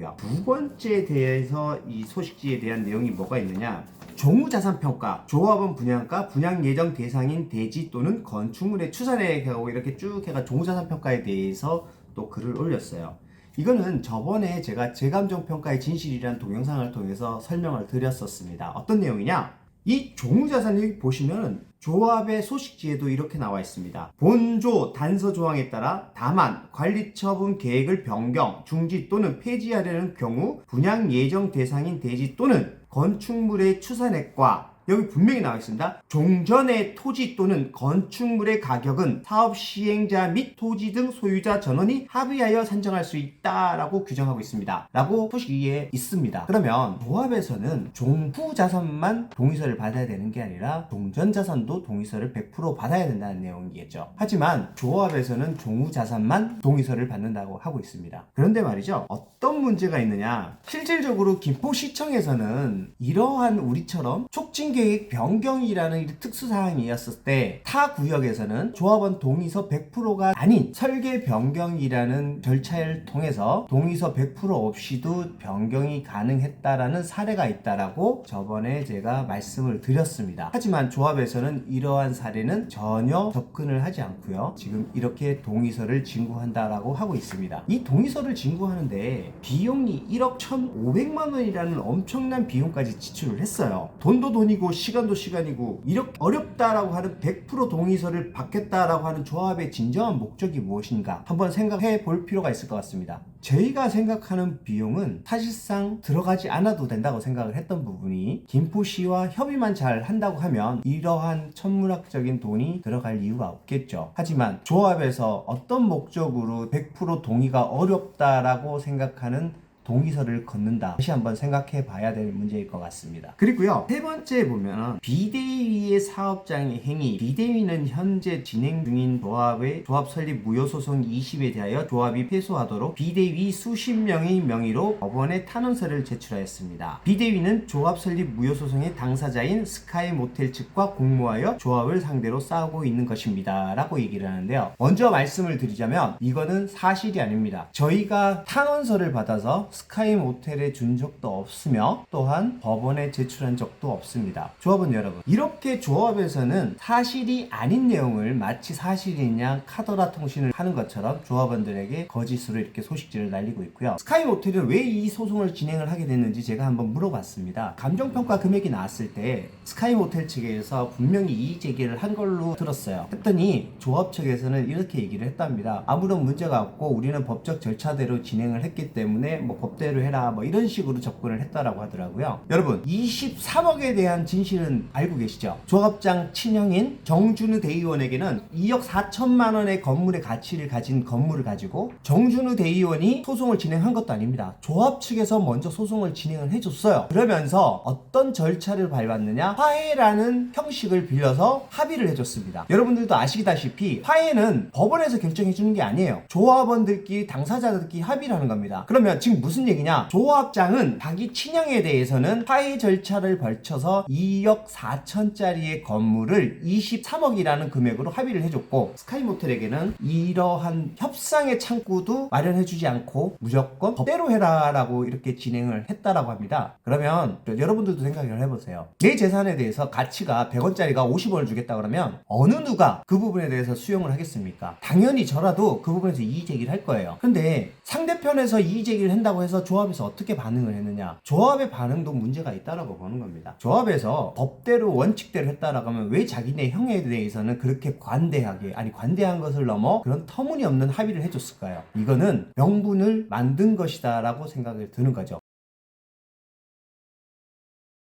하고요. 두 번째에 대해서 이 소식지에 대한 내용이 뭐가 있느냐, 종우자산평가, 조합원 분양가, 분양 예정 대상인 대지 또는 건축물의 추산액하고 이렇게 쭉 해가 종우자산평가에 대해서 또 글을 올렸어요. 이거는 저번에 제가 재감정평가의 진실이라는 동영상을 통해서 설명을 드렸었습니다. 어떤 내용이냐? 이 종우자산이 보시면 조합의 소식지에도 이렇게 나와 있습니다. 본조 단서 조항에 따라 다만 관리처분 계획을 변경, 중지 또는 폐지하려는 경우 분양 예정 대상인 대지 또는 건축물의 추산액과, 여기 분명히 나와 있습니다. 종전의 토지 또는 건축물의 가격은 사업 시행자 및 토지 등 소유자 전원이 합의하여 산정할 수 있다라고 규정하고 있습니다. 라고 소식에 있습니다. 그러면 조합에서는 종후 자산만 동의서를 받아야 되는 게 아니라 종전 자산도 동의서를 100% 받아야 된다는 내용이겠죠. 하지만 조합에서는 종후 자산만 동의서를 받는다고 하고 있습니다. 그런데 말이죠, 어떤 문제가 있느냐, 실질적으로 김포시청에서는 이러한 우리처럼 촉진 계획 변경이라는 특수사항이었을 때 타 구역에서는 조합원 동의서 100%가 아닌 설계 변경이라는 절차를 통해서 동의서 100% 없이도 변경이 가능했다라는 사례가 있다라고 저번에 제가 말씀을 드렸습니다. 하지만 조합에서는 이러한 사례는 전혀 접근을 하지 않고요, 지금 이렇게 동의서를 진구한다라고 하고 있습니다. 이 동의서를 진구하는데 비용이 1억 1,500만 원이라는 엄청난 비용까지 지출을 했어요. 돈도 돈이고 시간도 시간이고, 이렇게 어렵다라고 하는 100% 동의서를 받겠다라고 하는 조합의 진정한 목적이 무엇인가 한번 생각해 볼 필요가 있을 것 같습니다. 저희가 생각하는 비용은 사실상 들어가지 않아도 된다고 생각을 했던 부분이, 김포시와 협의만 잘 한다고 하면 이러한 천문학적인 돈이 들어갈 이유가 없겠죠. 하지만 조합에서 어떤 목적으로 100% 동의가 어렵다라고 생각하는 동의서를 걷는다, 다시 한번 생각해 봐야 될 문제일 것 같습니다. 그리고요, 세 번째 보면 비대위의 사업장의 행위, 비대위는 현재 진행 중인 조합의 조합 설립 무효소송 20에 대하여 조합이 패소하도록 비대위 수십 명의 명의로 법원에 탄원서를 제출하였습니다. 비대위는 조합 설립 무효소송의 당사자인 스카이 모텔 측과 공모하여 조합을 상대로 싸우고 있는 것입니다 라고 얘기를 하는데요, 먼저 말씀을 드리자면 이거는 사실이 아닙니다. 저희가 탄원서를 받아서 스카이 모텔에 준 적도 없으며 또한 법원에 제출한 적도 없습니다. 조합원 여러분, 이렇게 조합에서는 사실이 아닌 내용을 마치 사실인 양 카더라 통신을 하는 것처럼 조합원들에게 거짓으로 이렇게 소식지를 날리고 있고요. 스카이 모텔은 왜 이 소송을 진행을 하게 됐는지 제가 한번 물어봤습니다. 감정평가 금액이 나왔을 때 스카이 모텔 측에서 분명히 이의 제기를 한 걸로 들었어요. 했더니 조합 측에서는 이렇게 얘기를 했답니다. 아무런 문제가 없고 우리는 법적 절차대로 진행을 했기 때문에 법대로 해라, 이런 식으로 접근을 했다라고 하더라고요. 여러분, 23억에 대한 진실은 알고 계시죠? 조합장 친형인 정준우 대의원에게는 2억 4천만 원의 건물의 가치를 가진 건물을 가지고 정준우 대의원이 소송을 진행한 것도 아닙니다. 조합 측에서 먼저 소송을 진행을 해줬어요. 그러면서 어떤 절차를 밟았느냐, 화해라는 형식을 빌려서 합의를 해줬습니다. 여러분들도 아시다시피 화해는 법원에서 결정해주는 게 아니에요. 조합원들끼리, 당사자들끼리 합의를 하는 겁니다. 그러면 지금 무슨 얘기냐, 조합장은 자기 친형에 대해서는 화해 절차를 걸쳐서 2억 4천짜리의 건물을 23억이라는 금액으로 합의를 해줬고, 스카이모텔에게는 이러한 협상의 창구도 마련해주지 않고 무조건 법대로 해라 라고 이렇게 진행을 했다라고 합니다. 그러면 여러분들도 생각을 해보세요. 내 재산에 대해서 가치가 100원짜리가 50원을 주겠다 그러면 어느 누가 그 부분에 대해서 수용을 하겠습니까? 당연히 저라도 그 부분에서 이의제기를 할 거예요. 근데 상대편에서 이의제기를 한다고 해서 조합에서 어떻게 반응을 했느냐, 조합의 반응도 문제가 있다라고 보는 겁니다. 조합에서 법대로 원칙대로 했다라고 하면 왜 자기네 형에 대해서는 그렇게 관대하게, 아니 관대한 것을 넘어 그런 터무니없는 합의를 해줬을까요? 이거는 명분을 만든 것이다 라고 생각이 드는 거죠.